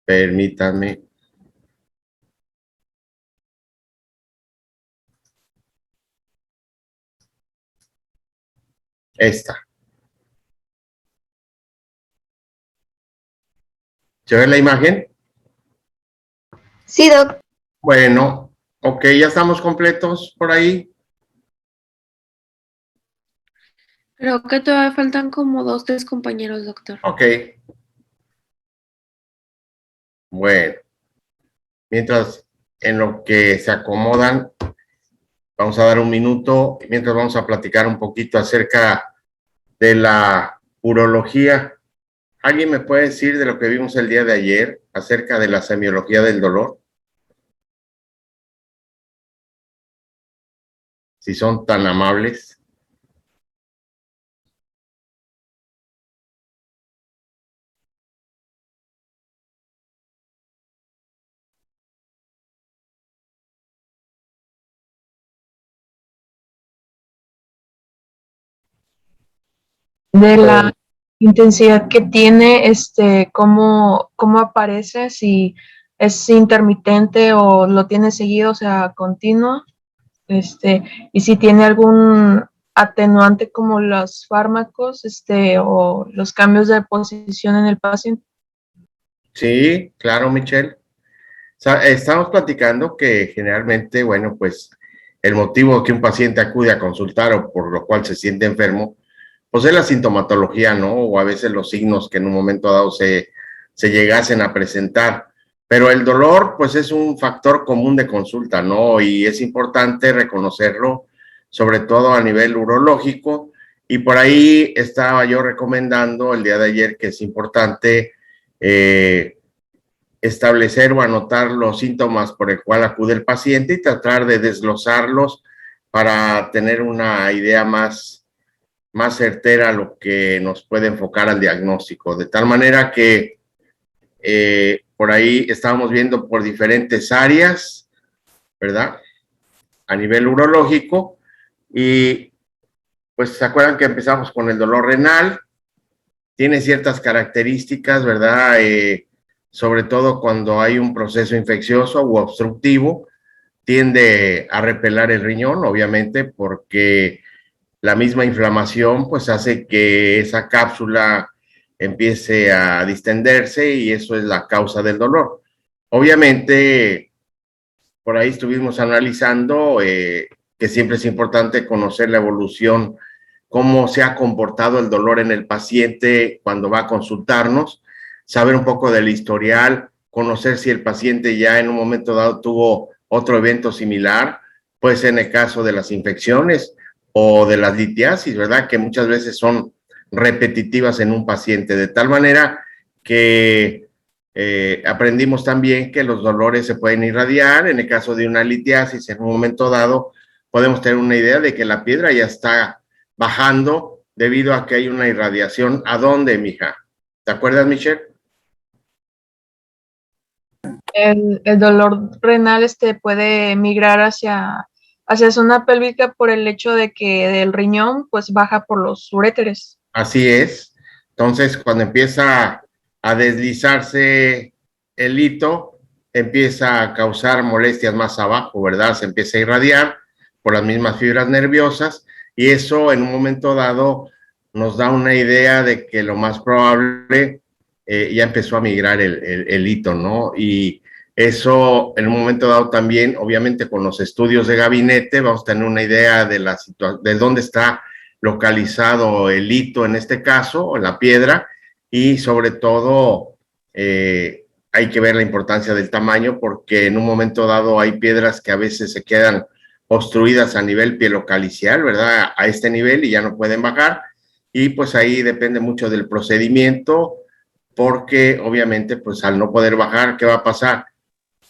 Permítanme. Esta. ¿Se ve la imagen? Sí, doc. Bueno, ok, ya estamos completos por ahí. Creo que todavía faltan como 2, 3 compañeros, doctor. Ok. Bueno, mientras en lo que se acomodan, vamos a dar un minuto, mientras vamos a platicar un poquito acerca de la urología. ¿Alguien me puede decir de lo que vimos el día de ayer acerca de la semiología del dolor? Si son tan amables. De la intensidad que tiene, cómo aparece, si es intermitente o lo tiene seguido, o sea, continuo, y si tiene algún atenuante como los fármacos, o los cambios de posición en el paciente. Sí, claro, Michelle. Estamos platicando que generalmente, bueno, pues el motivo que un paciente acude a consultar o por lo cual se siente enfermo, pues es la sintomatología, ¿no? O a veces los signos que en un momento dado se llegasen a presentar. Pero el dolor, pues es un factor común de consulta, ¿no? Y es importante reconocerlo, sobre todo a nivel urológico. Y por ahí estaba yo recomendando el día de ayer que es importante establecer o anotar los síntomas por el cual acude el paciente y tratar de desglosarlos para tener una idea más certera a lo que nos puede enfocar al diagnóstico. De tal manera que por ahí estábamos viendo por diferentes áreas, ¿verdad? A nivel urológico. Y pues se acuerdan que empezamos con el dolor renal. Tiene ciertas características, ¿verdad? Sobre todo cuando hay un proceso infeccioso u obstructivo, tiende a repelar el riñón, obviamente, porque la misma inflamación pues hace que esa cápsula empiece a distenderse y eso es la causa del dolor. Obviamente, por ahí estuvimos analizando que siempre es importante conocer la evolución, cómo se ha comportado el dolor en el paciente cuando va a consultarnos, saber un poco del historial, conocer si el paciente ya en un momento dado tuvo otro evento similar, pues en el caso de las infecciones o de las litiasis, ¿verdad? Que muchas veces son repetitivas en un paciente, de tal manera que aprendimos también que los dolores se pueden irradiar. En el caso de una litiasis, en un momento dado, podemos tener una idea de que la piedra ya está bajando debido a que hay una irradiación. ¿A dónde, mija? ¿Te acuerdas, Michelle? El dolor renal puede migrar hacia zona pélvica por el hecho de que del riñón pues baja por los uréteres. Así es. Entonces, cuando empieza a deslizarse el hito, empieza a causar molestias más abajo, ¿verdad? Se empieza a irradiar por las mismas fibras nerviosas y eso en un momento dado nos da una idea de que lo más probable ya empezó a migrar el hito, ¿no? Y eso en un momento dado también, obviamente con los estudios de gabinete, vamos a tener una idea de de dónde está localizado el hito en este caso, la piedra, y sobre todo hay que ver la importancia del tamaño porque en un momento dado hay piedras que a veces se quedan obstruidas a nivel pielocalicial, ¿verdad? A este nivel y ya no pueden bajar y pues ahí depende mucho del procedimiento porque obviamente pues al no poder bajar, ¿qué va a pasar?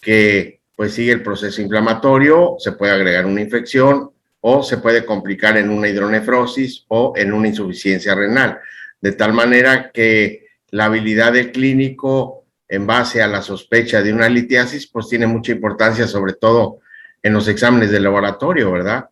Que pues sigue el proceso inflamatorio, se puede agregar una infección o se puede complicar en una hidronefrosis o en una insuficiencia renal, de tal manera que la habilidad del clínico en base a la sospecha de una litiasis pues tiene mucha importancia, sobre todo en los exámenes de laboratorio, ¿verdad?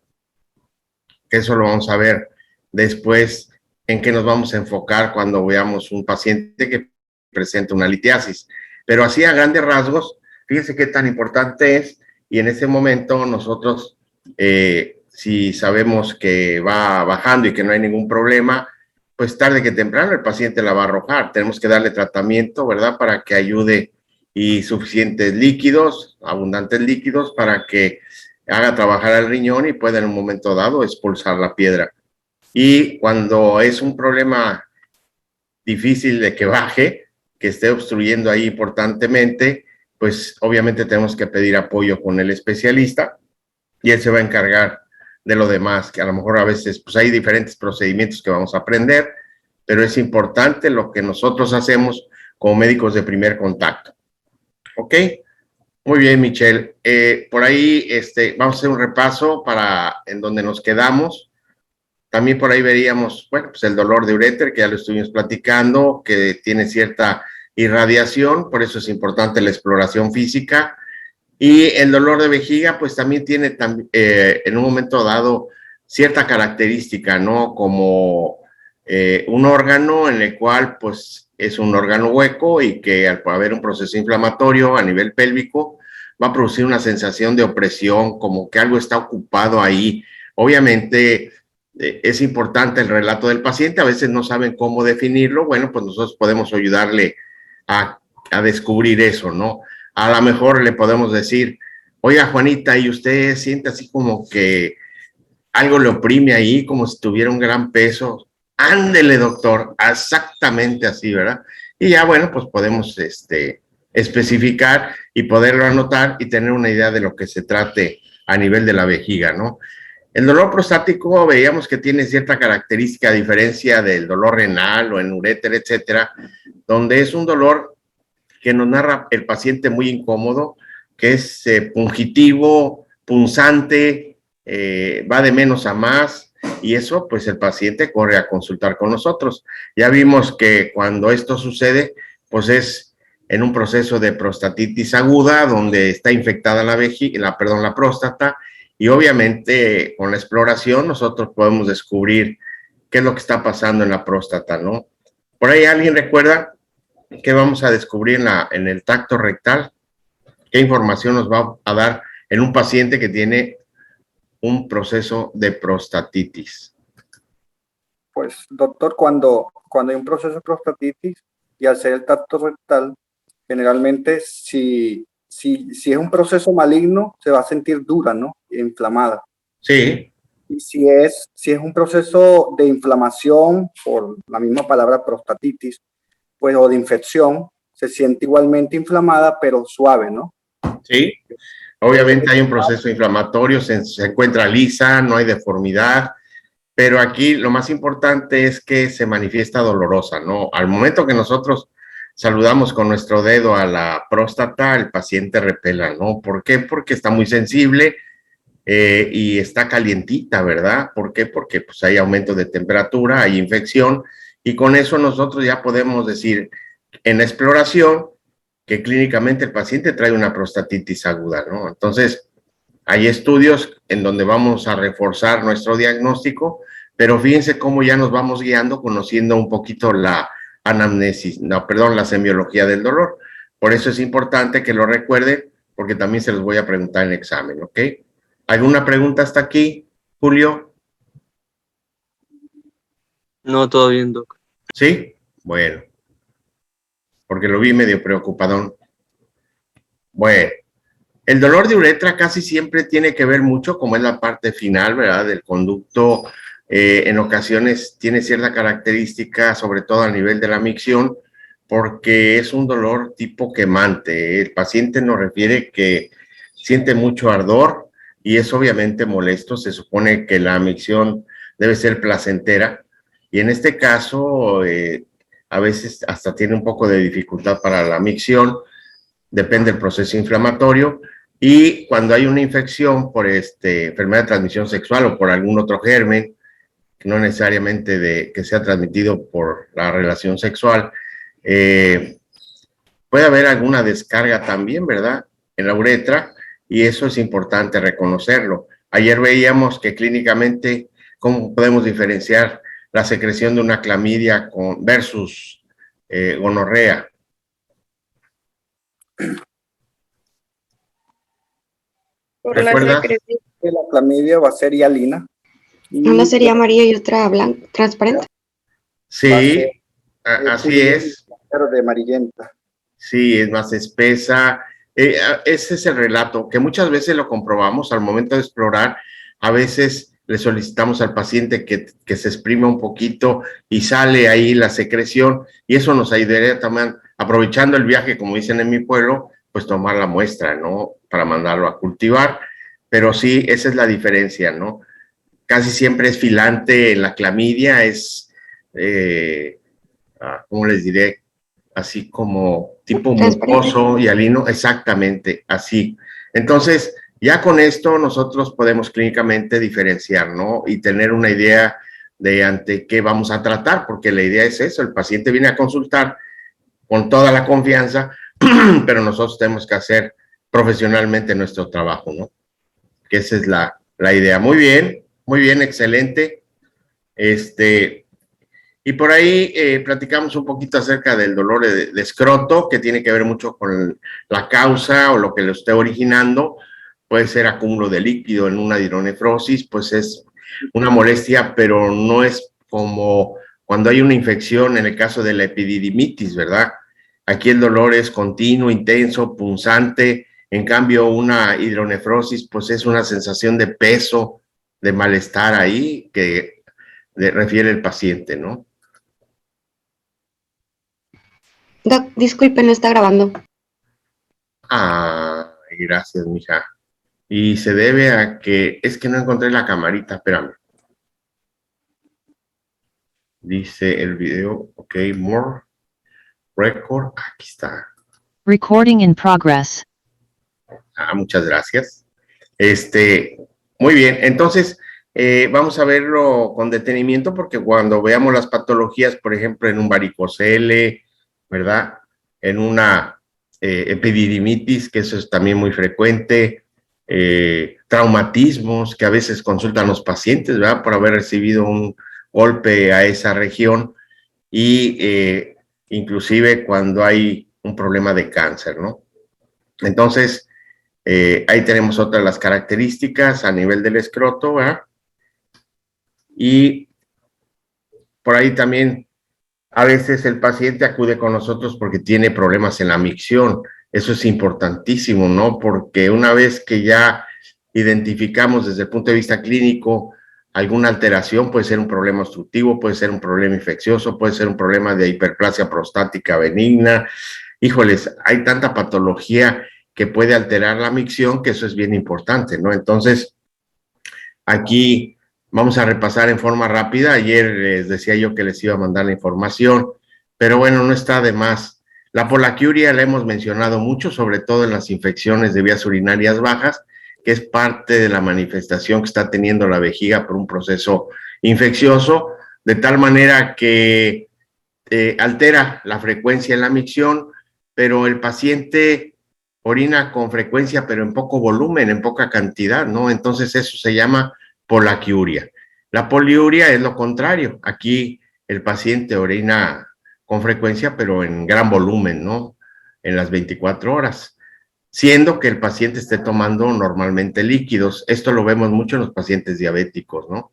Que eso lo vamos a ver después en qué nos vamos a enfocar cuando veamos un paciente que presenta una litiasis. Pero así a grandes rasgos, fíjense qué tan importante es, y en ese momento nosotros, si sabemos que va bajando y que no hay ningún problema, pues tarde que temprano el paciente la va a arrojar. Tenemos que darle tratamiento, ¿verdad? Para que ayude y suficientes líquidos, abundantes líquidos, para que haga trabajar al riñón y pueda en un momento dado expulsar la piedra. Y cuando es un problema difícil de que baje, que esté obstruyendo ahí importantemente, pues obviamente tenemos que pedir apoyo con el especialista y él se va a encargar de lo demás, que a lo mejor a veces pues hay diferentes procedimientos que vamos a aprender, pero es importante lo que nosotros hacemos como médicos de primer contacto. ¿Ok? Muy bien, Michelle. Por ahí vamos a hacer un repaso para en donde nos quedamos. También por ahí veríamos, bueno, pues el dolor de uréter, que ya lo estuvimos platicando, que tiene cierta irradiación, por eso es importante la exploración física. Y el dolor de vejiga, pues también tiene en un momento dado cierta característica, ¿no? Como un órgano en el cual, pues, es un órgano hueco y que al haber un proceso inflamatorio a nivel pélvico, va a producir una sensación de opresión, como que algo está ocupado ahí. Obviamente, es importante el relato del paciente, a veces no saben cómo definirlo, bueno, pues nosotros podemos ayudarle a descubrir eso, ¿no? A lo mejor le podemos decir, oiga, Juanita, y usted siente así como que algo le oprime ahí, como si tuviera un gran peso. Ándele, doctor, exactamente así, ¿verdad? Y ya, bueno, pues podemos especificar y poderlo anotar y tener una idea de lo que se trate a nivel de la vejiga, ¿no? El dolor prostático veíamos que tiene cierta característica a diferencia del dolor renal o en uréter, etcétera, donde es un dolor que nos narra el paciente muy incómodo, que es pungitivo, punzante, va de menos a más, y eso pues el paciente corre a consultar con nosotros. Ya vimos que cuando esto sucede, pues es en un proceso de prostatitis aguda, donde está infectada la próstata, y obviamente con la exploración nosotros podemos descubrir qué es lo que está pasando en la próstata, ¿no? Por ahí alguien recuerda qué vamos a descubrir en el tacto rectal, qué información nos va a dar en un paciente que tiene un proceso de prostatitis. Pues, doctor, cuando hay un proceso de prostatitis y al ser el tacto rectal, generalmente si es un proceso maligno, se va a sentir dura, ¿no? Inflamada. Sí. Y si es un proceso de inflamación, por la misma palabra prostatitis, pues, o de infección, se siente igualmente inflamada, pero suave, ¿no? Sí. Obviamente hay un proceso inflamatorio, se encuentra lisa, no hay deformidad, pero aquí lo más importante es que se manifiesta dolorosa, ¿no? Al momento que nosotros saludamos con nuestro dedo a la próstata, el paciente repela, ¿no? ¿Por qué? Porque está muy sensible y está calientita, ¿verdad? ¿Por qué? Porque pues hay aumento de temperatura, hay infección, y con eso nosotros ya podemos decir en la exploración que clínicamente el paciente trae una prostatitis aguda, ¿no? Entonces, hay estudios en donde vamos a reforzar nuestro diagnóstico, pero fíjense cómo ya nos vamos guiando, conociendo un poquito la anamnesis, no, perdón, la semiología del dolor. Por eso es importante que lo recuerden, porque también se los voy a preguntar en el examen, ¿ok? ¿Alguna pregunta hasta aquí, Julio? No, todo bien, doc. ¿Sí? Bueno, porque lo vi medio preocupadón. Bueno, el dolor de uretra casi siempre tiene que ver mucho, como es la parte final, ¿verdad?, del conducto. En ocasiones tiene cierta característica, sobre todo a nivel de la micción, porque es un dolor tipo quemante. El paciente nos refiere que siente mucho ardor y es obviamente molesto. Se supone que la micción debe ser placentera y en este caso a veces hasta tiene un poco de dificultad para la micción, depende del proceso inflamatorio. Y cuando hay una infección por enfermedad de transmisión sexual o por algún otro germen, no necesariamente que sea transmitido por la relación sexual, puede haber alguna descarga también, ¿verdad?, en la uretra, y eso es importante reconocerlo. Ayer veíamos que clínicamente, ¿cómo podemos diferenciar la secreción de una clamidia versus gonorrea? Por la ¿Recuerdas? secreción. Que la clamidia va a ser hialina. Y Una sería amarilla y otra blanca, transparente. va a ser Sí, así es. verde, amarillenta. Sí, es más espesa. Ese es el relato, que muchas veces lo comprobamos al momento de explorar. A veces le solicitamos al paciente que se exprima un poquito y sale ahí la secreción, y eso nos ayudaría también, aprovechando el viaje, como dicen en mi pueblo, pues tomar la muestra, ¿no? Para mandarlo a cultivar. Pero sí, esa es la diferencia, ¿no? Casi siempre es filante en la clamidia, eh, ¿cómo les diré? Así como tipo Transparente. mucoso y alino, exactamente, así. Entonces, ya con esto nosotros podemos clínicamente diferenciar, ¿no? Y tener una idea de ante qué vamos a tratar, porque la idea es eso, el paciente viene a consultar con toda la confianza, pero nosotros tenemos que hacer profesionalmente nuestro trabajo, ¿no? Que esa es la idea. Muy bien, excelente. Y por ahí platicamos un poquito acerca del dolor de escroto, que tiene que ver mucho con la causa o lo que lo esté originando. Puede ser acúmulo de líquido en una hidronefrosis, pues es una molestia, pero no es como cuando hay una infección en el caso de la epididimitis, ¿verdad? Aquí el dolor es continuo, intenso, punzante. En cambio, una hidronefrosis, pues es una sensación de peso, de malestar ahí que refiere el paciente, ¿no? Doc, disculpe, no está grabando. Ah, gracias, mija. Y se debe a que, es que no encontré la camarita, espérame. Dice el video, ok, more record, aquí está. Recording in progress. Muchas gracias. Muy bien, entonces vamos a verlo con detenimiento porque cuando veamos las patologías, por ejemplo, en un varicocele, ¿verdad? En una epididimitis, que eso es también muy frecuente, traumatismos que a veces consultan los pacientes, ¿verdad? Por haber recibido un golpe a esa región y inclusive cuando hay un problema de cáncer, ¿no? Entonces, ahí tenemos otra de las características a nivel del escroto, ¿verdad? Y por ahí también a veces el paciente acude con nosotros porque tiene problemas en la micción. Eso es importantísimo, ¿no? Porque una vez que ya identificamos desde el punto de vista clínico alguna alteración, puede ser un problema obstructivo, puede ser un problema infeccioso, puede ser un problema de hiperplasia prostática benigna. Híjoles, hay tanta patología que puede alterar la micción que eso es bien importante, ¿no? Entonces, aquí vamos a repasar en forma rápida. Ayer les decía yo que les iba a mandar la información, pero bueno, no está de más. La polaquiuria la hemos mencionado mucho, sobre todo en las infecciones de vías urinarias bajas, que es parte de la manifestación que está teniendo la vejiga por un proceso infeccioso, de tal manera que altera la frecuencia en la micción, pero el paciente orina con frecuencia, pero en poco volumen, en poca cantidad, ¿no? Entonces eso se llama polaquiuria. La poliuria es lo contrario. Aquí el paciente orina con frecuencia, pero en gran volumen, ¿no? En las 24 horas, siendo que el paciente esté tomando normalmente líquidos. Esto lo vemos mucho en los pacientes diabéticos, ¿no?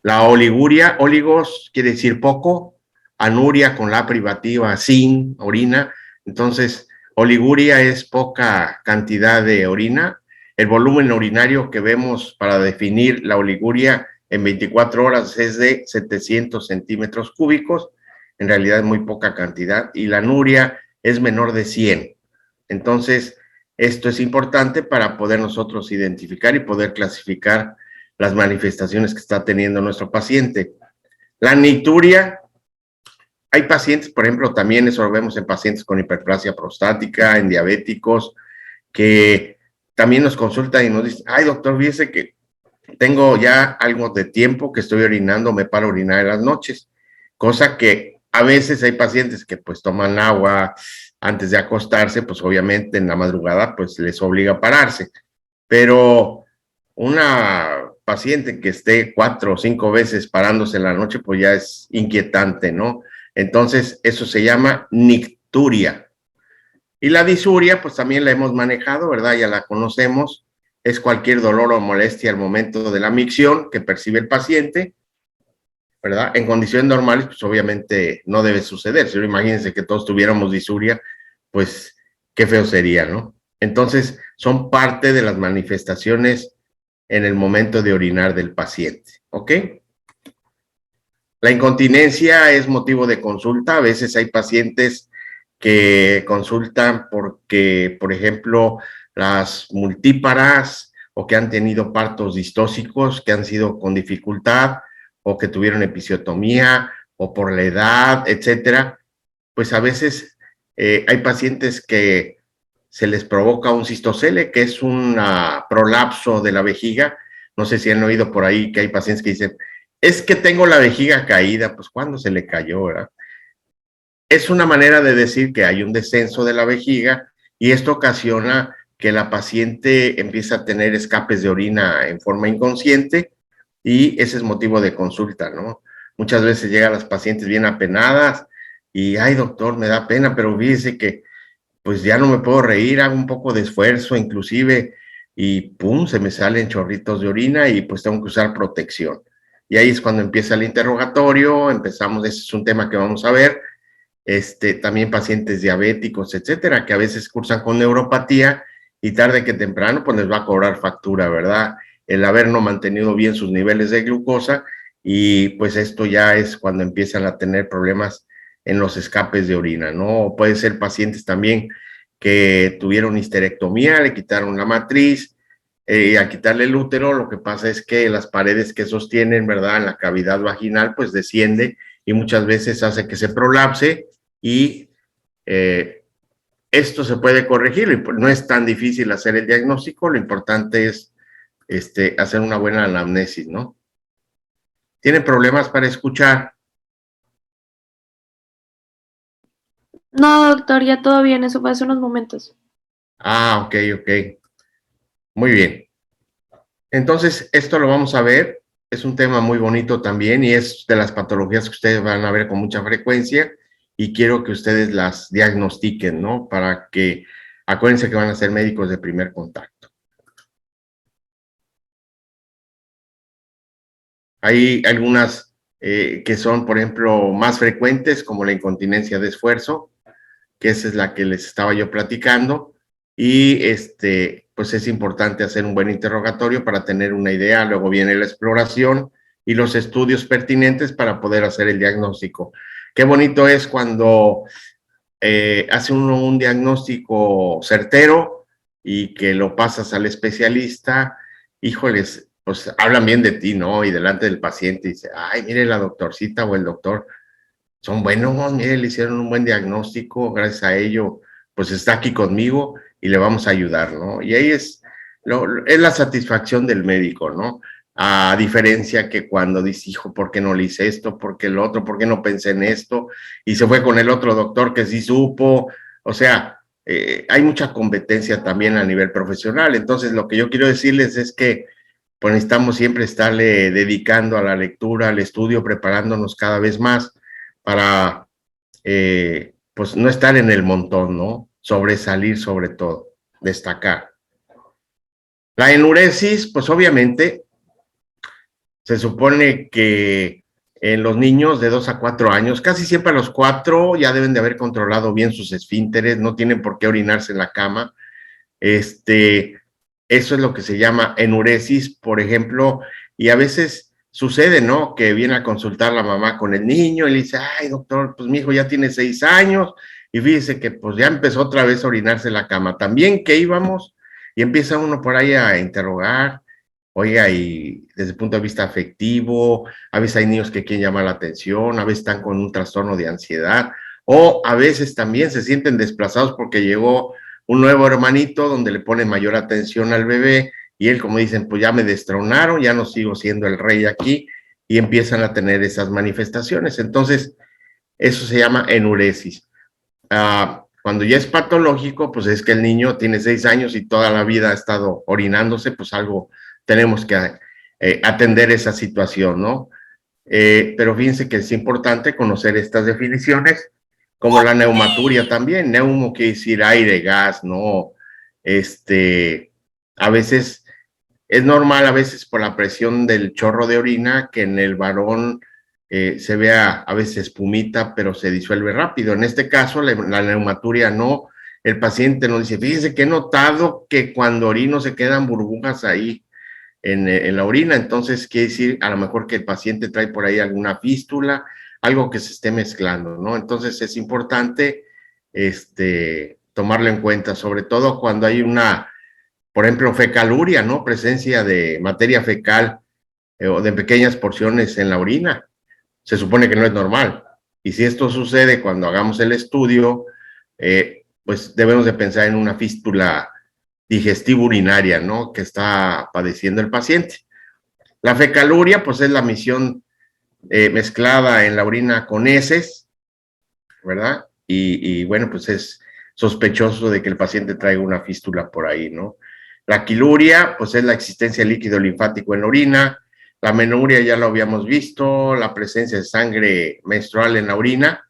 La oliguria, oligos quiere decir poco, anuria con la privativa, sin orina. Entonces, oliguria es poca cantidad de orina. El volumen urinario que vemos para definir la oliguria en 24 horas es de 700 centímetros cúbicos. En realidad es muy poca cantidad. Y la anuria es menor de 100. Entonces, esto es importante para poder nosotros identificar y poder clasificar las manifestaciones que está teniendo nuestro paciente. La nicturia, hay pacientes, por ejemplo, también eso lo vemos en pacientes con hiperplasia prostática, en diabéticos, que también nos consultan y nos dicen, ay doctor, fíjese que tengo ya algo de tiempo que estoy orinando, me paro a orinar en las noches, cosa que a veces hay pacientes que pues toman agua antes de acostarse, pues obviamente en la madrugada pues les obliga a pararse, pero una paciente que esté 4 o 5 veces parándose en la noche, pues ya es inquietante, ¿no? Entonces, eso se llama nicturia. Y la disuria, pues también la hemos manejado, ¿verdad? Ya la conocemos. Es cualquier dolor o molestia al momento de la micción que percibe el paciente, ¿verdad? En condiciones normales, pues obviamente no debe suceder. Si no, imagínense que todos tuviéramos disuria, pues qué feo sería, ¿no? Entonces, son parte de las manifestaciones en el momento de orinar del paciente, ¿ok? La incontinencia es motivo de consulta. A veces hay pacientes que consultan porque, por ejemplo, las multíparas o que han tenido partos distóxicos, que han sido con dificultad o que tuvieron episiotomía o por la edad, etcétera, pues a veces hay pacientes que se les provoca un cistocele, que es un prolapso de la vejiga. No sé si han oído por ahí que hay pacientes que dicen, es que tengo la vejiga caída. Pues ¿cuándo se le cayó, verdad? Es una manera de decir que hay un descenso de la vejiga y esto ocasiona que la paciente empieza a tener escapes de orina en forma inconsciente y ese es motivo de consulta, ¿no? Muchas veces llegan las pacientes bien apenadas y, ay, doctor, me da pena, pero fíjese que pues ya no me puedo reír, hago un poco de esfuerzo inclusive y pum, se me salen chorritos de orina y pues tengo que usar protección. Y ahí es cuando empieza el interrogatorio, empezamos, ese es un tema que vamos a ver, también pacientes diabéticos, etcétera, que a veces cursan con neuropatía y tarde que temprano pues les va a cobrar factura, ¿verdad? El haber no mantenido bien sus niveles de glucosa y pues esto ya es cuando empiezan a tener problemas en los escapes de orina, ¿no? Puede ser pacientes también que tuvieron histerectomía, le quitaron la matriz, al quitarle el útero, lo que pasa es que las paredes que sostienen, ¿verdad? En la cavidad vaginal, pues desciende y muchas veces hace que se prolapse y esto se puede corregir. No es tan difícil hacer el diagnóstico, lo importante es hacer una buena anamnesis, ¿no? ¿Tienen problemas para escuchar? No, doctor, ya todo bien, eso fue hace unos momentos. Ah, ok. Muy bien. Entonces, esto lo vamos a ver. Es un tema muy bonito también y es de las patologías que ustedes van a ver con mucha frecuencia y quiero que ustedes las diagnostiquen, ¿no? Para que, acuérdense que van a ser médicos de primer contacto. Hay algunas que son, por ejemplo, más frecuentes, como la incontinencia de esfuerzo, que esa es la que les estaba yo platicando, y pues es importante hacer un buen interrogatorio para tener una idea, luego viene la exploración y los estudios pertinentes para poder hacer el diagnóstico. Qué bonito es cuando hace uno un diagnóstico certero y que lo pasas al especialista, híjoles, pues hablan bien de ti, ¿no? Y delante del paciente dice, ay, mire la doctorcita o el doctor, son buenos, mire, le hicieron un buen diagnóstico, gracias a ello, pues está aquí conmigo y le vamos a ayudar, ¿no? Y ahí es la satisfacción del médico, ¿no? A diferencia que cuando dice, hijo, ¿por qué no le hice esto? ¿Por qué el otro? ¿Por qué no pensé en esto? Y se fue con el otro doctor que sí supo. O sea, hay mucha competencia también a nivel profesional. Entonces, lo que yo quiero decirles es que pues necesitamos siempre estarle dedicando a la lectura, al estudio, preparándonos cada vez más para pues no estar en el montón, ¿no? Sobresalir sobre todo, destacar. La enuresis, pues obviamente se supone que en los niños de 2 a 4 años, casi siempre a los 4 ya deben de haber controlado bien sus esfínteres, no tienen por qué orinarse en la cama. Eso es lo que se llama enuresis, por ejemplo, y a veces sucede, ¿no? Que viene a consultar la mamá con el niño y le dice, ay, doctor, pues mi hijo ya tiene 6 años y fíjese que pues ya empezó otra vez a orinarse en la cama. También que íbamos y empieza uno por ahí a interrogar, oiga, y desde el punto de vista afectivo, a veces hay niños que quieren llamar la atención, a veces están con un trastorno de ansiedad, o a veces también se sienten desplazados porque llegó un nuevo hermanito donde le pone mayor atención al bebé y él, como dicen, pues ya me destronaron, ya no sigo siendo el rey aquí y empiezan a tener esas manifestaciones. Entonces, eso se llama enuresis. Cuando ya es patológico, pues es que el niño tiene 6 años y toda la vida ha estado orinándose, pues algo tenemos que atender esa situación, ¿no? Pero fíjense que es importante conocer estas definiciones como la neumaturia también. Neumo quiere decir aire, gas, ¿no? A veces es normal, a veces por la presión del chorro de orina, que en el varón se vea a veces espumita, pero se disuelve rápido. En este caso, la neumaturia no. El paciente nos dice, fíjese que he notado que cuando orino se quedan burbujas ahí en la orina, entonces quiere decir a lo mejor que el paciente trae por ahí alguna fístula, algo que se esté mezclando, ¿no? Entonces es importante tomarlo en cuenta, sobre todo cuando hay una, por ejemplo, fecaluria, ¿no? Presencia de materia fecal o de pequeñas porciones en la orina. Se supone que no es normal. Y si esto sucede cuando hagamos el estudio, pues debemos de pensar en una fístula digestiva urinaria, ¿no? Que está padeciendo el paciente. La fecaluria, pues es la misión mezclada en la orina con heces, ¿verdad? Y bueno, pues es sospechoso de que el paciente traiga una fístula por ahí, ¿no? La quiluria, pues es la existencia de líquido linfático en la orina. La menuria ya lo habíamos visto, la presencia de sangre menstrual en la orina.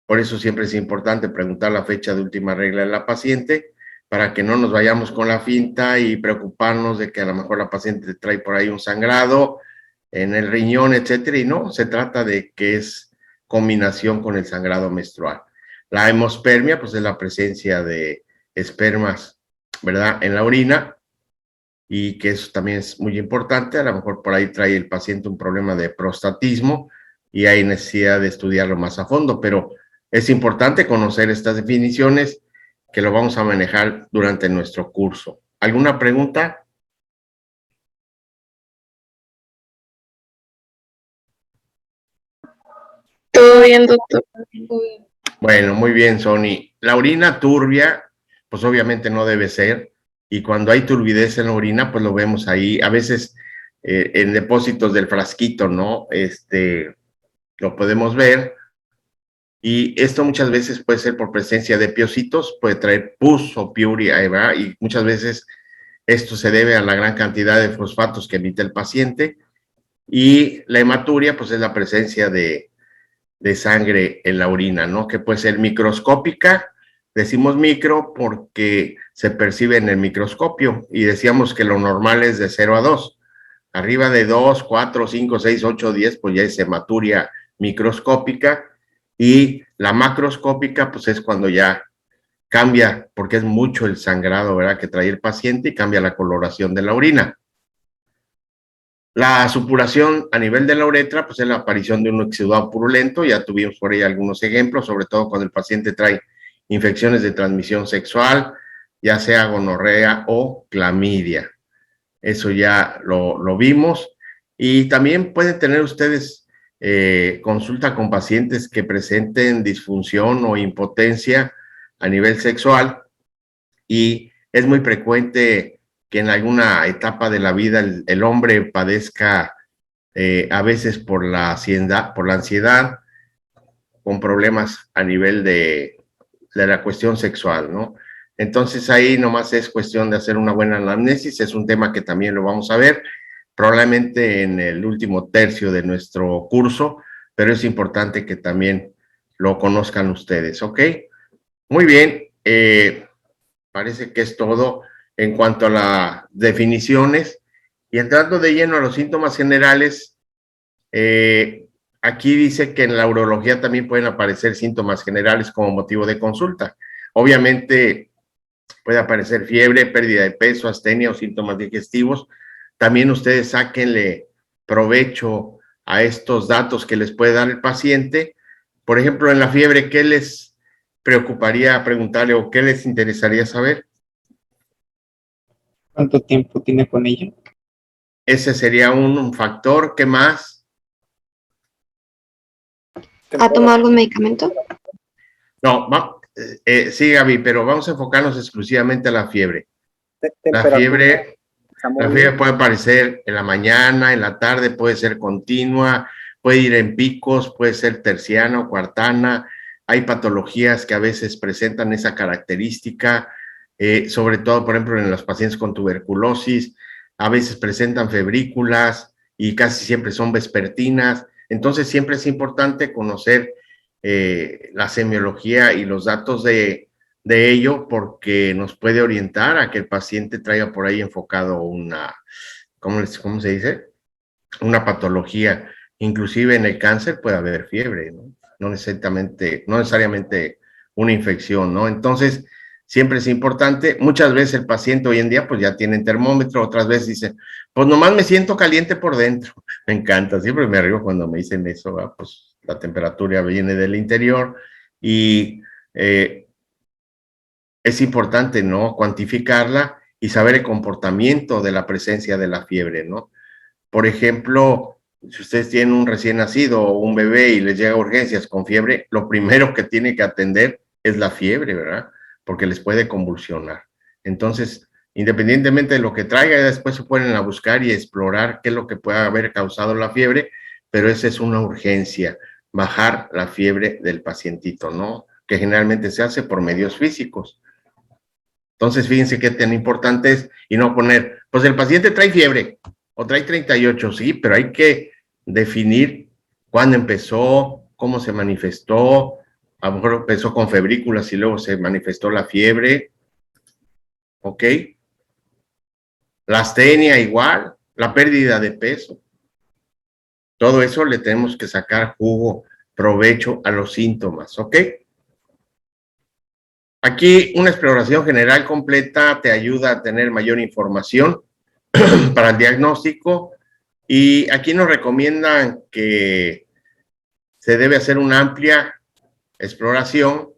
Por eso siempre es importante preguntar la fecha de última regla de la paciente, para que no nos vayamos con la finta y preocuparnos de que a lo mejor la paciente trae por ahí un sangrado en el riñón, etcétera, y no, se trata de que es combinación con el sangrado menstrual. La hemospermia, pues es la presencia de espermas, ¿verdad?, en la orina, y que eso también es muy importante. A lo mejor por ahí trae el paciente un problema de prostatismo y hay necesidad de estudiarlo más a fondo, pero es importante conocer estas definiciones, que lo vamos a manejar durante nuestro curso. ¿Alguna pregunta? Todo bien, doctor. Bueno, muy bien, Sony. La orina turbia, pues obviamente no debe ser, y cuando hay turbidez en la orina, pues lo vemos ahí, a veces en depósitos del frasquito, ¿no? Lo podemos ver, y esto muchas veces puede ser por presencia de piocitos, puede traer pus o piuria, ¿verdad? Y muchas veces esto se debe a la gran cantidad de fosfatos que emite el paciente, y la hematuria, pues es la presencia de sangre en la orina, ¿no? Que puede ser microscópica. Decimos micro porque se percibe en el microscopio, y decíamos que lo normal es de 0 a 2. Arriba de 2, 4, 5, 6, 8, 10, pues ya es hematuria microscópica, y la macroscópica, pues es cuando ya cambia, porque es mucho el sangrado, ¿verdad?, que trae el paciente, y cambia la coloración de la orina. La supuración a nivel de la uretra, pues es la aparición de un exudado purulento. Ya tuvimos por ahí algunos ejemplos, sobre todo cuando el paciente trae infecciones de transmisión sexual, ya sea gonorrea o clamidia. Eso ya lo vimos. Y también pueden tener ustedes consulta con pacientes que presenten disfunción o impotencia a nivel sexual, y es muy frecuente que en alguna etapa de la vida el hombre padezca a veces por la ansiedad, con problemas a nivel de la cuestión sexual, ¿no? Entonces ahí nomás es cuestión de hacer una buena anamnesis. Es un tema que también lo vamos a ver probablemente en el último tercio de nuestro curso, pero es importante que también lo conozcan ustedes, ¿ok? Muy bien, parece que es todo en cuanto a las definiciones. Y entrando de lleno a los síntomas generales, aquí dice que en la urología también pueden aparecer síntomas generales como motivo de consulta. Obviamente puede aparecer fiebre, pérdida de peso, astenia o síntomas digestivos. También ustedes sáquenle provecho a estos datos que les puede dar el paciente. Por ejemplo, en la fiebre, ¿qué les preocuparía preguntarle o qué les interesaría saber? ¿Cuánto tiempo tiene con ella? Ese sería un factor. ¿Qué más? ¿Ha tomado algún medicamento? No, sí, Gaby, pero vamos a enfocarnos exclusivamente a la fiebre. La fiebre puede aparecer en la mañana, en la tarde, puede ser continua, puede ir en picos, puede ser terciana o cuartana. Hay patologías que a veces presentan esa característica, sobre todo, por ejemplo, en los pacientes con tuberculosis, a veces presentan febrículas y casi siempre son vespertinas. Entonces, siempre es importante conocer la semiología y los datos de ello, porque nos puede orientar a que el paciente traiga por ahí enfocado una, ¿cómo se dice? Una patología. Inclusive en el cáncer puede haber fiebre, ¿no? No necesariamente una infección, ¿no? Entonces, siempre es importante. Muchas veces el paciente hoy en día pues ya tiene termómetro, otras veces dice, pues nomás me siento caliente por dentro. Me encanta, siempre me río cuando me dicen eso, ¿verdad? Pues la temperatura viene del interior y es importante, ¿no? Cuantificarla y saber el comportamiento de la presencia de la fiebre, ¿no? Por ejemplo, si ustedes tienen un recién nacido o un bebé y les llega a urgencias con fiebre, lo primero que tiene que atender es la fiebre, ¿verdad? Porque les puede convulsionar. Entonces, independientemente de lo que traiga, después se ponen a buscar y explorar qué es lo que puede haber causado la fiebre, pero esa es una urgencia, bajar la fiebre del pacientito, ¿no? Que generalmente se hace por medios físicos. Entonces, fíjense qué tan importante es y no poner, pues el paciente trae fiebre o trae 38, sí, pero hay que definir cuándo empezó, cómo se manifestó, a lo mejor empezó con febrículas y luego se manifestó la fiebre, ¿ok? La astenia igual, la pérdida de peso. Todo eso le tenemos que sacar jugo, provecho a los síntomas, ¿ok? Aquí una exploración general completa te ayuda a tener mayor información para el diagnóstico y aquí nos recomiendan que se debe hacer una amplia exploración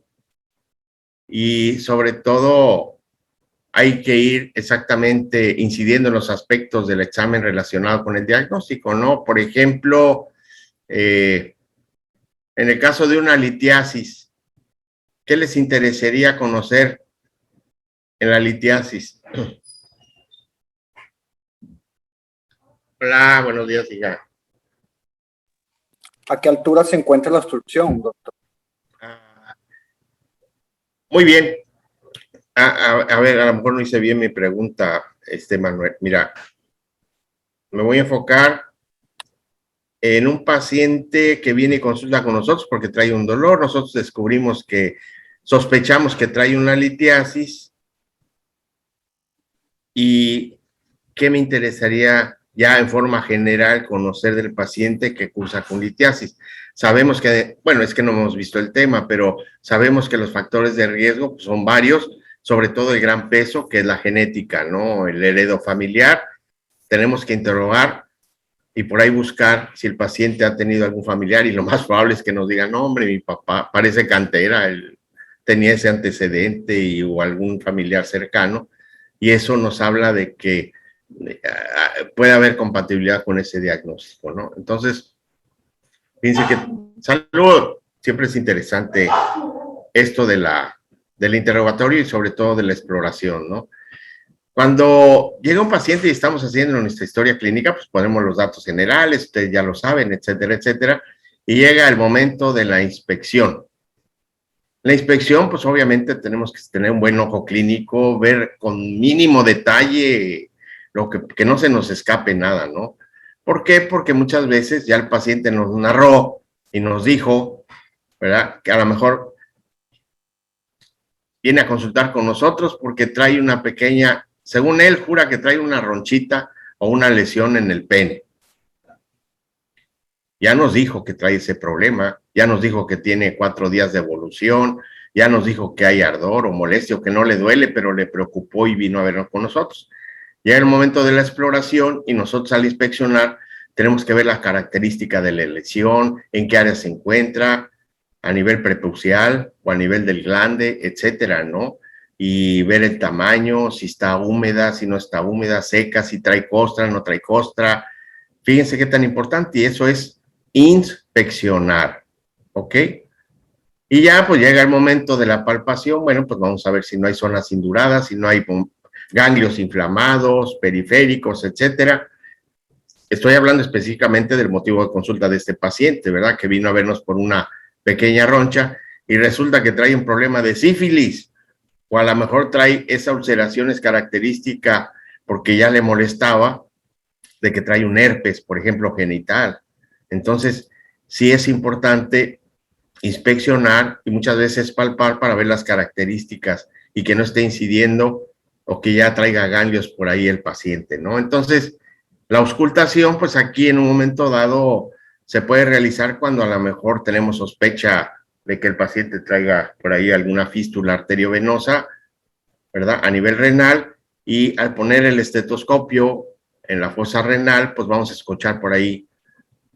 y sobre todo hay que ir exactamente incidiendo en los aspectos del examen relacionado con el diagnóstico, ¿no? Por ejemplo, en el caso de una litiasis, ¿qué les interesaría conocer en la litiasis? Hola, buenos días, hija. ¿A qué altura se encuentra la obstrucción, doctor? Muy bien. A ver, a lo mejor no hice bien mi pregunta, Manuel. Mira, me voy a enfocar en un paciente que viene y consulta con nosotros porque trae un dolor. Nosotros sospechamos que trae una litiasis. ¿Y qué me interesaría ya en forma general conocer del paciente que cursa con litiasis? Sabemos que, bueno, es que no hemos visto el tema, pero sabemos que los factores de riesgo pues, son varios, sobre todo el gran peso, que es la genética, ¿no? El heredo familiar. Tenemos que interrogar y por ahí buscar si el paciente ha tenido algún familiar y lo más probable es que nos digan, no, hombre, mi papá parece cantera, él tenía ese antecedente o algún familiar cercano y eso nos habla de que puede haber compatibilidad con ese diagnóstico, ¿no? Entonces, fíjense que salud, siempre es interesante esto del interrogatorio y sobre todo de la exploración, ¿no? Cuando llega un paciente y estamos haciendo nuestra historia clínica, pues ponemos los datos generales, ustedes ya lo saben, etcétera, etcétera, y llega el momento de la inspección. La inspección, pues obviamente tenemos que tener un buen ojo clínico, ver con mínimo detalle lo que no se nos escape nada, ¿no? ¿Por qué? Porque muchas veces ya el paciente nos narró y nos dijo, ¿verdad? Que a lo mejor viene a consultar con nosotros porque trae una pequeña, según él, jura que trae una ronchita o una lesión en el pene. Ya nos dijo que trae ese problema, ya nos dijo que tiene 4 días de evolución, ya nos dijo que hay ardor o molestia o que no le duele, pero le preocupó y vino a vernos con nosotros. Ya en el momento de la exploración y nosotros al inspeccionar tenemos que ver las características de la lesión, en qué área se encuentra, a nivel prepucial o a nivel del glande, etcétera, ¿no? Y ver el tamaño, si está húmeda, si no está húmeda, seca, si trae costra, no trae costra. Fíjense qué tan importante, y eso es inspeccionar, ¿ok? Y ya pues llega el momento de la palpación, bueno, pues vamos a ver si no hay zonas induradas, si no hay ganglios inflamados, periféricos, etcétera. Estoy hablando específicamente del motivo de consulta de este paciente, ¿verdad? Que vino a vernos por una pequeña roncha y resulta que trae un problema de sífilis o a lo mejor trae esa ulceración es característica porque ya le molestaba de que trae un herpes, por ejemplo, genital. Entonces, sí es importante inspeccionar y muchas veces palpar para ver las características y que no esté incidiendo o que ya traiga ganglios por ahí el paciente, ¿no? Entonces, la auscultación, pues aquí en un momento dado se puede realizar cuando a lo mejor tenemos sospecha de que el paciente traiga por ahí alguna fístula arteriovenosa, ¿verdad? A nivel renal, y al poner el estetoscopio en la fosa renal, pues vamos a escuchar por ahí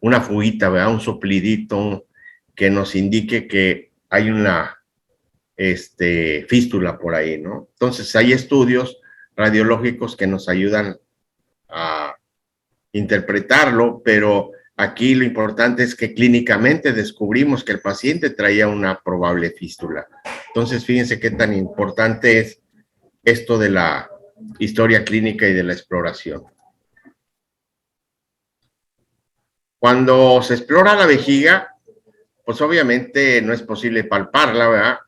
una fuguita, ¿verdad? Un soplidito que nos indique que hay una fístula por ahí, ¿no? Entonces hay estudios radiológicos que nos ayudan a interpretarlo, pero aquí lo importante es que clínicamente descubrimos que el paciente traía una probable fístula. Entonces, fíjense qué tan importante es esto de la historia clínica y de la exploración. Cuando se explora la vejiga, pues obviamente no es posible palparla, ¿verdad?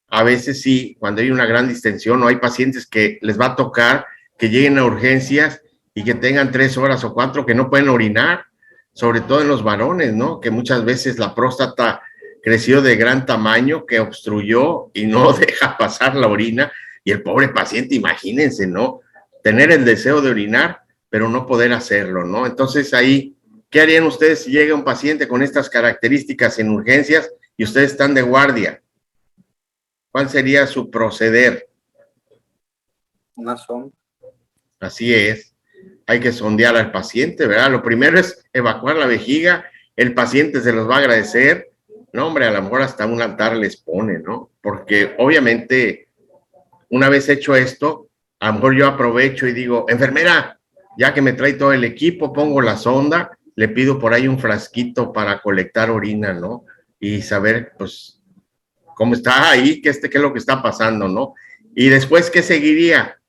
A veces sí, cuando hay una gran distensión o hay pacientes que les va a tocar que lleguen a urgencias y que tengan 3 horas o 4 que no pueden orinar, sobre todo en los varones, ¿no? Que muchas veces la próstata creció de gran tamaño, que obstruyó y no deja pasar la orina, y el pobre paciente, imagínense, ¿no? Tener el deseo de orinar, pero no poder hacerlo, ¿no? Entonces ahí, ¿qué harían ustedes si llega un paciente con estas características en urgencias y ustedes están de guardia? ¿Cuál sería su proceder? Una sonda. Así es. Hay que sondear al paciente, ¿verdad? Lo primero es evacuar la vejiga, el paciente se los va a agradecer, no, hombre, a lo mejor hasta un altar les pone, ¿no? Porque obviamente, una vez hecho esto, a lo mejor yo aprovecho y digo, enfermera, ya que me trae todo el equipo, pongo la sonda, le pido por ahí un frasquito para colectar orina, ¿no? Y saber, pues, cómo está ahí, qué es lo que está pasando, ¿no? Y después, ¿qué seguiría?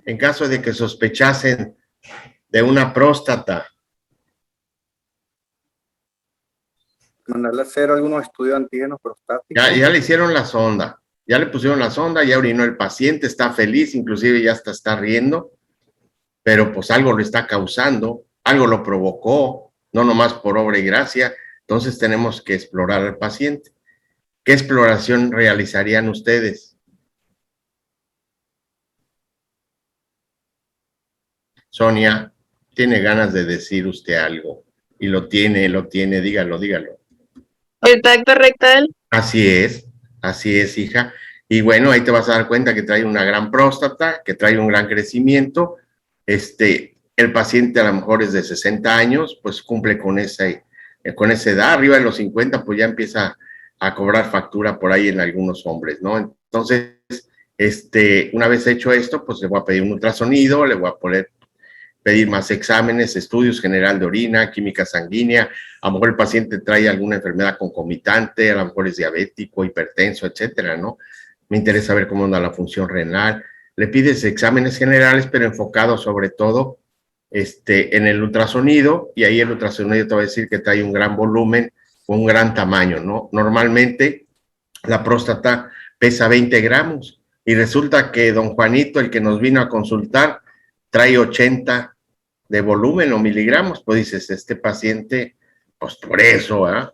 En caso de que sospechasen de una próstata. Mandarle a hacer algunos estudios de antígenos prostáticos. Ya le hicieron la sonda, ya le pusieron la sonda, ya orinó el paciente, está feliz, inclusive ya hasta está riendo, pero pues algo lo está causando, algo lo provocó, no nomás por obra y gracia, entonces tenemos que explorar al paciente. ¿Qué exploración realizarían ustedes? Sonia, tiene ganas de decir usted algo, y lo tiene, dígalo. ¿El tacto rectal? Así es, hija. Y bueno, ahí te vas a dar cuenta que trae una gran próstata, que trae un gran crecimiento. El paciente a lo mejor es de 60 años, pues cumple con esa edad, arriba de los 50, pues ya empieza a cobrar factura por ahí en algunos hombres, ¿no? Entonces, una vez hecho esto, pues le voy a pedir un ultrasonido, le voy a poder pedir más exámenes, estudios general de orina, química sanguínea, a lo mejor el paciente trae alguna enfermedad concomitante, a lo mejor es diabético, hipertenso, etcétera, ¿no? Me interesa ver cómo anda la función renal. Le pides exámenes generales, pero enfocados sobre todo en el ultrasonido, y ahí el ultrasonido te va a decir que trae un gran volumen o un gran tamaño, ¿no? Normalmente la próstata pesa 20 gramos y resulta que don Juanito, el que nos vino a consultar, trae 80 de volumen o miligramos, pues dices, este paciente, pues por eso, ¿ah?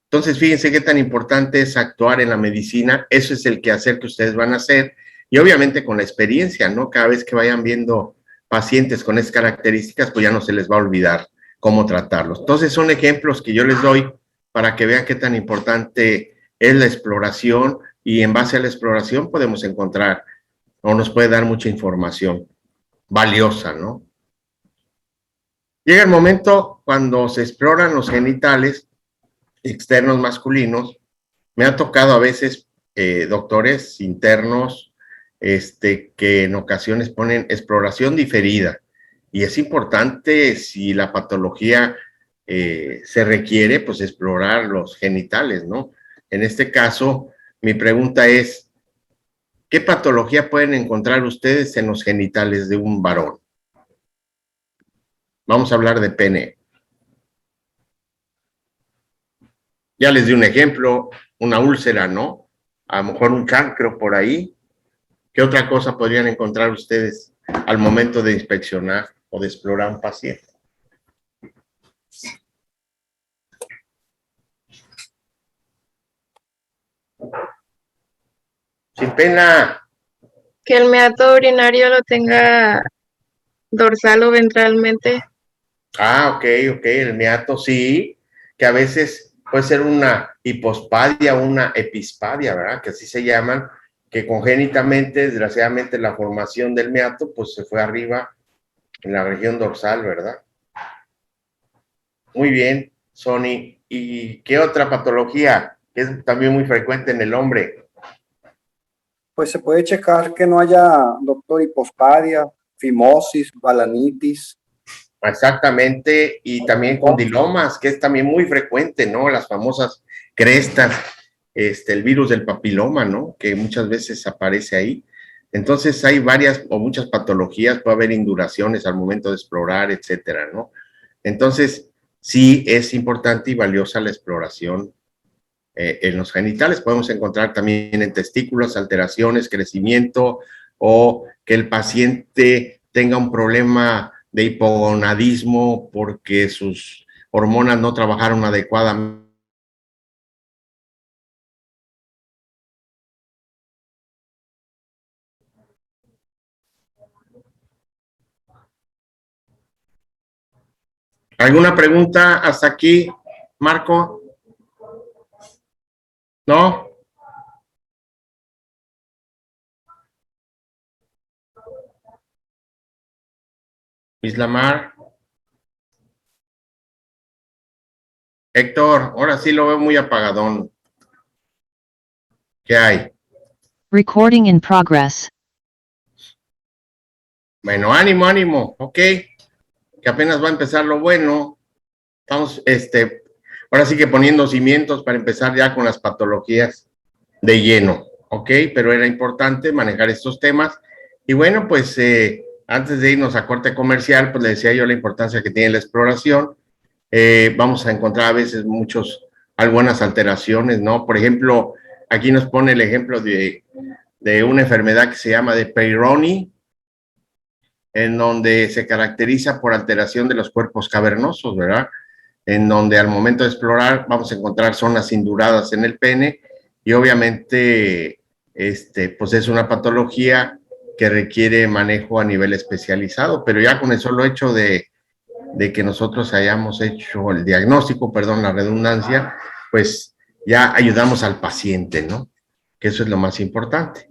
Entonces, fíjense qué tan importante es actuar en la medicina, eso es el quehacer que ustedes van a hacer, y obviamente con la experiencia, ¿no? Cada vez que vayan viendo pacientes con esas características, pues ya no se les va a olvidar cómo tratarlos. Entonces, son ejemplos que yo les doy para que vean qué tan importante es la exploración, y en base a la exploración podemos encontrar, o nos puede dar mucha información valiosa, ¿no? Llega el momento cuando se exploran los genitales externos masculinos. Me ha tocado a veces doctores internos que en ocasiones ponen exploración diferida, y es importante, si la patología se requiere, pues explorar los genitales, ¿no? En este caso, mi pregunta es, ¿qué patología pueden encontrar ustedes en los genitales de un varón? Vamos a hablar de pene. Ya les di un ejemplo, una úlcera, ¿no? A lo mejor un chancro por ahí. ¿Qué otra cosa podrían encontrar ustedes al momento de inspeccionar o de explorar un paciente? Sin pena. Que el meato urinario lo tenga dorsal o ventralmente. Ah, ok, el meato sí, que a veces puede ser una hipospadia, una epispadia, ¿verdad? Que así se llaman, que congénitamente, desgraciadamente, la formación del meato, pues se fue arriba en la región dorsal, ¿verdad? Muy bien, Sony. ¿Y qué otra patología que es también muy frecuente en el hombre? Pues se puede checar que no haya, doctor, hipospadia, fimosis, balanitis. Exactamente, y también condilomas, que es también muy frecuente, ¿no? Las famosas crestas, el virus del papiloma, ¿no? Que muchas veces aparece ahí. Entonces hay varias o muchas patologías, puede haber induraciones al momento de explorar, etcétera, ¿no? Entonces, sí es importante y valiosa la exploración en los genitales. Podemos encontrar también en testículos alteraciones, crecimiento o que el paciente tenga un problema de hipogonadismo porque sus hormonas no trabajaron adecuadamente. ¿Alguna pregunta hasta aquí, Marco? ¿No? Islamar. Héctor, ahora sí lo veo muy apagadón. ¿Qué hay? Recording in progress. Bueno, ánimo, ánimo, ok. Que apenas va a empezar lo bueno. Estamos, ahora sí que poniendo cimientos para empezar ya con las patologías de lleno, ok, pero era importante manejar estos temas. Y bueno, pues antes de irnos a corte comercial, pues le decía yo la importancia que tiene la exploración. Vamos a encontrar a veces algunas alteraciones, ¿no? Por ejemplo, aquí nos pone el ejemplo de una enfermedad que se llama de Peyronie, en donde se caracteriza por alteración de los cuerpos cavernosos, ¿verdad? En donde al momento de explorar vamos a encontrar zonas induradas en el pene y obviamente pues es una patología que requiere manejo a nivel especializado, pero ya con el solo hecho de que nosotros hayamos hecho el diagnóstico, perdón la redundancia, pues ya ayudamos al paciente, ¿no? Que eso es lo más importante.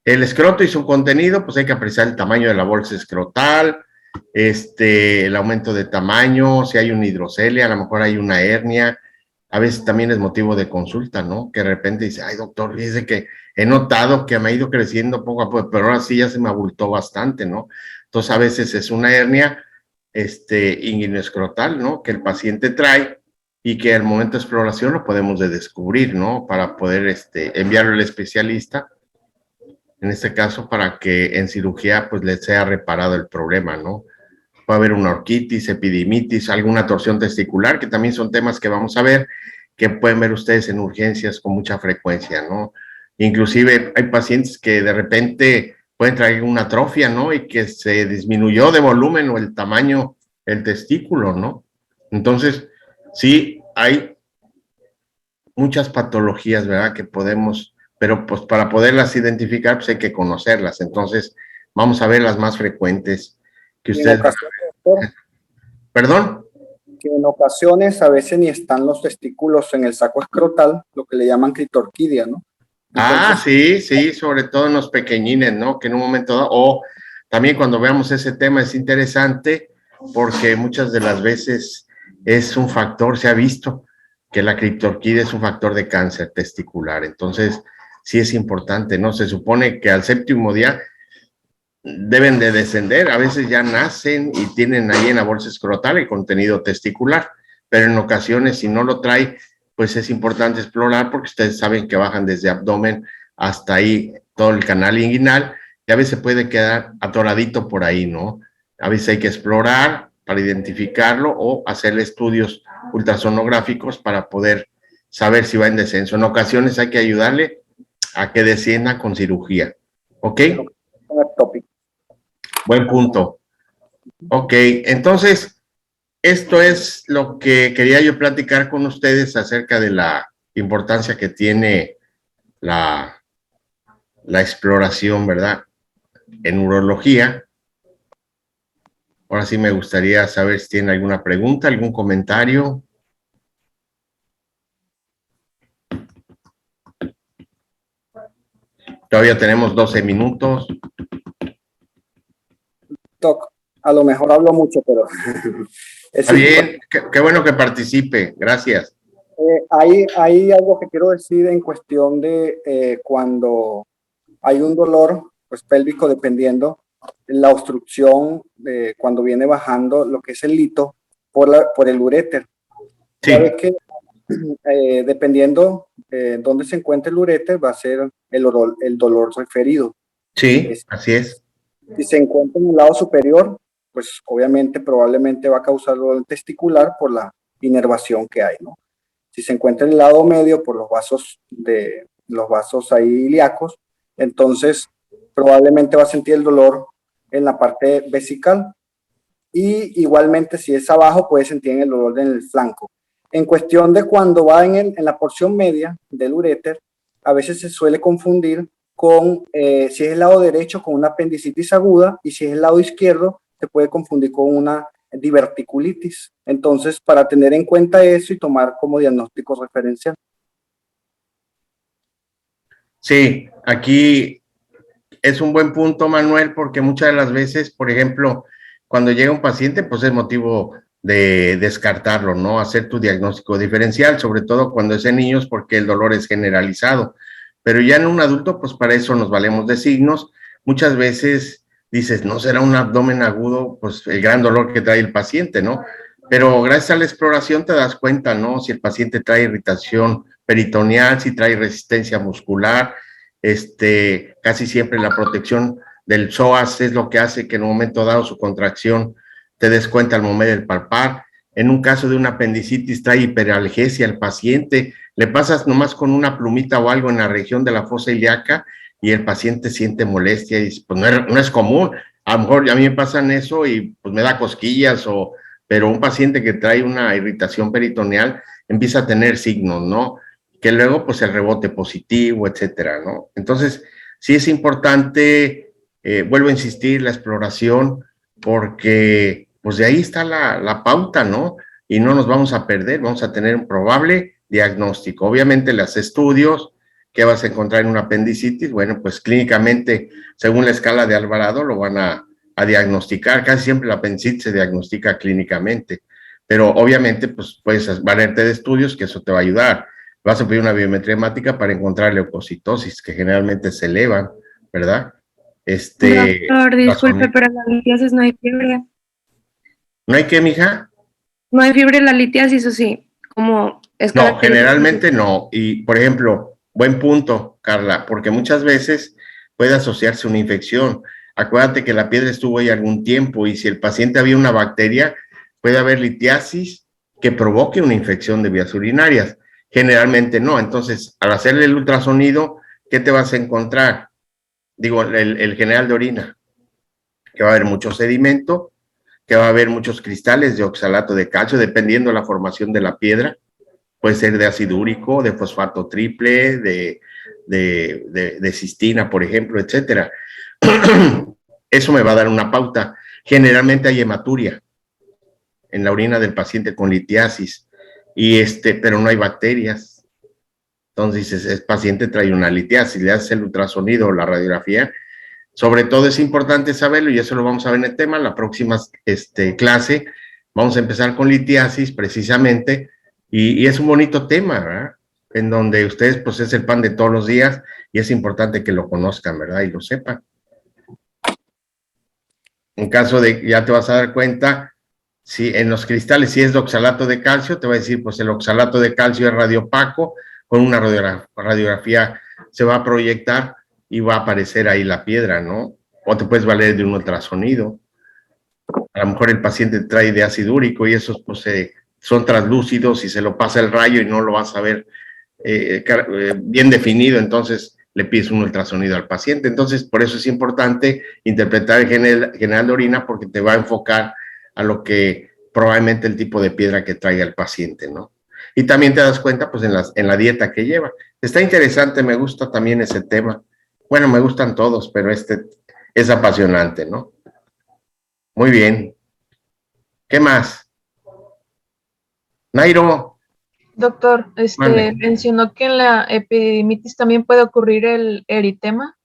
El escroto y su contenido, pues hay que apreciar el tamaño de la bolsa escrotal, el aumento de tamaño, si hay una hidrocelia, a lo mejor hay una hernia, a veces también es motivo de consulta, ¿no? Que de repente dice, ay doctor, dice que he notado que me ha ido creciendo poco a poco, pero ahora sí ya se me abultó bastante, ¿no? Entonces a veces es una hernia inguinoescrotal, ¿no? Que el paciente trae y que al momento de exploración lo podemos de descubrir, ¿no? Para poder enviarlo al especialista, en este caso para que en cirugía pues le sea reparado el problema, ¿no? Puede haber una orquitis, epidimitis, alguna torsión testicular, que también son temas que vamos a ver, que pueden ver ustedes en urgencias con mucha frecuencia, ¿no? Inclusive hay pacientes que de repente pueden traer una atrofia, ¿no? Y que se disminuyó de volumen o el tamaño del testículo, ¿no? Entonces, sí, hay muchas patologías, ¿verdad? Que podemos, pero pues para poderlas identificar, pues hay que conocerlas. Entonces, vamos a ver las más frecuentes que ustedes... Doctor, ¿Perdón? que en ocasiones a veces ni están los testículos en el saco escrotal, lo que le llaman clitorquidia, ¿no? Entonces, Sí, sobre todo en los pequeñines, ¿no? Que en un momento dado, o también cuando veamos ese tema es interesante porque muchas de las veces es un factor, se ha visto que la criptorquidia es un factor de cáncer testicular, entonces sí es importante, ¿no? Se supone que al séptimo día deben de descender, a veces ya nacen y tienen ahí en la bolsa escrotal el contenido testicular, pero en ocasiones si no lo trae, pues es importante explorar porque ustedes saben que bajan desde abdomen hasta ahí todo el canal inguinal y a veces puede quedar atoradito por ahí, ¿no? A veces hay que explorar para identificarlo o hacerle estudios ultrasonográficos para poder saber si va en descenso. En ocasiones hay que ayudarle a que descienda con cirugía, ¿ok? Buen punto. Ok, entonces, esto es lo que quería yo platicar con ustedes acerca de la importancia que tiene la exploración, ¿verdad? En urología. Ahora sí me gustaría saber si tienen alguna pregunta, algún comentario. Todavía tenemos 12 minutos. Doc, a lo mejor hablo mucho, pero Está bien, qué bueno que participe. Gracias. hay algo que quiero decir en cuestión de cuando hay un dolor pues, pélvico, dependiendo la obstrucción de cuando viene bajando lo que es el lito por el uréter. Sí. Sabe que dependiendo dónde se encuentre el uréter va a ser el dolor referido. Sí, así es. Si se encuentra en el lado superior, pues obviamente probablemente va a causar dolor testicular por la inervación que hay, ¿no? Si se encuentra en el lado medio por los vasos ahí ilíacos, entonces probablemente va a sentir el dolor en la parte vesical y igualmente si es abajo puede sentir el dolor en el flanco. En cuestión de cuando va en la porción media del uréter, a veces se suele confundir con si es el lado derecho con una apendicitis aguda y si es el lado izquierdo se puede confundir con una diverticulitis. Entonces, para tener en cuenta eso y tomar como diagnóstico referencial. Sí, aquí es un buen punto, Manuel, porque muchas de las veces, por ejemplo, cuando llega un paciente, pues es motivo de descartarlo, ¿no? Hacer tu diagnóstico diferencial, sobre todo cuando es en niños, porque el dolor es generalizado. Pero ya en un adulto, pues para eso nos valemos de signos. Muchas veces dices, no será un abdomen agudo, pues el gran dolor que trae el paciente, ¿no? Pero gracias a la exploración te das cuenta, ¿no? Si el paciente trae irritación peritoneal, si trae resistencia muscular, casi siempre la protección del psoas es lo que hace que en un momento dado su contracción te des cuenta al momento del palpar. En un caso de una apendicitis trae hiperalgesia al paciente, le pasas nomás con una plumita o algo en la región de la fosa ilíaca y el paciente siente molestia y dice, pues no es común, a lo mejor a mí me pasan eso y pues me da cosquillas, pero un paciente que trae una irritación peritoneal empieza a tener signos, ¿no? Que luego pues el rebote positivo, etcétera, ¿no? Entonces, sí es importante, vuelvo a insistir, la exploración, porque pues de ahí está la pauta, ¿no? Y no nos vamos a perder, vamos a tener un probable diagnóstico. Obviamente los estudios que vas a encontrar en una apendicitis, bueno, pues clínicamente, según la escala de Alvarado, lo van a diagnosticar. Casi siempre la apendicitis se diagnostica clínicamente, pero obviamente pues puedes valerte de estudios que eso te va a ayudar. Vas a pedir una biometría hemática para encontrar leucocitosis, que generalmente se elevan, ¿verdad? Doctor, disculpe, pero en la litiasis no hay fiebre. ¿No hay qué, mija? No hay fiebre en la litiasis, ¿o sí? Como es No, generalmente no. Y, por ejemplo, buen punto, Carla, porque muchas veces puede asociarse una infección. Acuérdate que la piedra estuvo ahí algún tiempo y si el paciente había una bacteria, puede haber litiasis que provoque una infección de vías urinarias. Generalmente no. Entonces, al hacerle el ultrasonido, ¿qué te vas a encontrar? Digo, el general de orina, que va a haber mucho sedimento, que va a haber muchos cristales de oxalato de calcio, dependiendo de la formación de la piedra. Puede ser de ácido úrico, de fosfato triple, de cistina, por ejemplo, etcétera. Eso me va a dar una pauta. Generalmente hay hematuria en la orina del paciente con litiasis, pero no hay bacterias. Entonces dices, el paciente trae una litiasis, le haces el ultrasonido o la radiografía. Sobre todo es importante saberlo, y eso lo vamos a ver en el tema, la próxima clase vamos a empezar con litiasis precisamente, y es un bonito tema, ¿verdad? En donde ustedes pues es el pan de todos los días, y es importante que lo conozcan, ¿verdad? Y lo sepan. En caso de, ya te vas a dar cuenta, si en los cristales, si es de oxalato de calcio, te va a decir, pues el oxalato de calcio es radiopaco, con una radiografía se va a proyectar y va a aparecer ahí la piedra, ¿no? O te puedes valer de un ultrasonido. A lo mejor el paciente trae de ácido úrico y esos pues son translúcidos y se lo pasa el rayo y no lo vas a ver bien definido, entonces le pides un ultrasonido al paciente. Entonces, por eso es importante interpretar el general de orina, porque te va a enfocar a lo que probablemente el tipo de piedra que traiga el paciente, ¿no? Y también te das cuenta, pues, en la dieta que lleva. Está interesante, me gusta también ese tema. Bueno, me gustan todos, pero este es apasionante, ¿no? Muy bien. ¿Qué más? Nairo, Doctor, Mande. mencionó que en la epididimitis también puede ocurrir el eritema.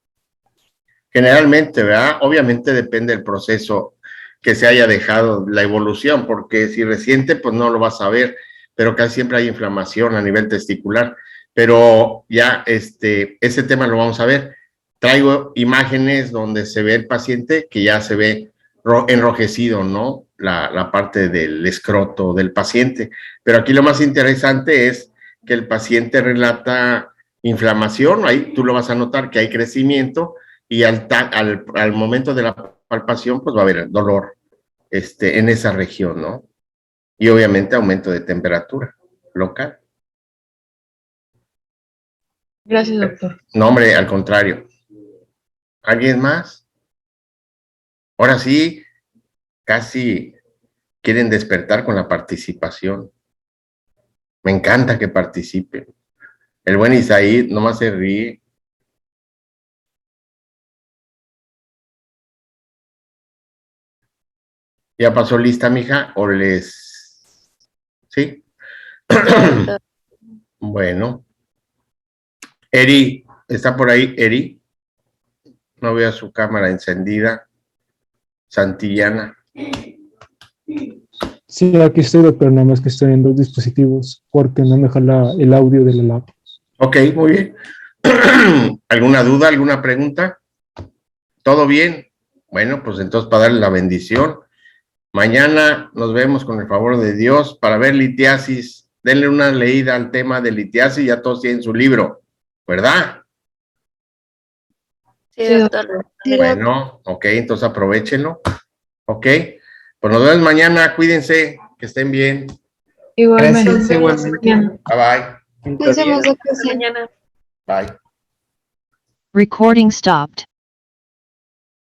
generalmente, ¿verdad? Obviamente depende del proceso que se haya dejado, la evolución, porque si reciente, pues no lo vas a ver, pero casi siempre hay inflamación a nivel testicular. Pero ya ese tema lo vamos a ver. Traigo imágenes donde se ve el paciente que ya se ve enrojecido, ¿no? La parte del escroto del paciente. Pero aquí lo más interesante es que el paciente relata inflamación, ahí tú lo vas a notar que hay crecimiento y al momento de la palpación, pues va a haber dolor en esa región, ¿no? Y obviamente aumento de temperatura local. Gracias, doctor. No, hombre, al contrario. ¿Alguien más? Ahora sí, casi quieren despertar con la participación. Me encanta que participen. El buen Isaí nomás se ríe. ¿Ya pasó lista, mija? ¿O les...? ¿Sí? Bueno. Eri, ¿está por ahí, Eri? No veo su cámara encendida. Santillana. Sí, aquí estoy, doctor, nada más que estoy en 2 dispositivos porque no me jala el audio de la lab. Ok, muy bien. ¿Alguna duda, alguna pregunta? ¿Todo bien? Bueno, pues entonces para darle la bendición. Mañana nos vemos con el favor de Dios para ver litiasis. Denle una leída al tema de litiasis, ya todos tienen su libro, ¿verdad? Sí, Sí, doctor. Bueno, ok, entonces aprovechenlo. Ok, pues nos vemos mañana, cuídense, que estén bien. Igualmente. Gracias, igualmente. Bien. Bye Nos vemos, doctor. Hasta mañana. bye. Bye. Recording stopped.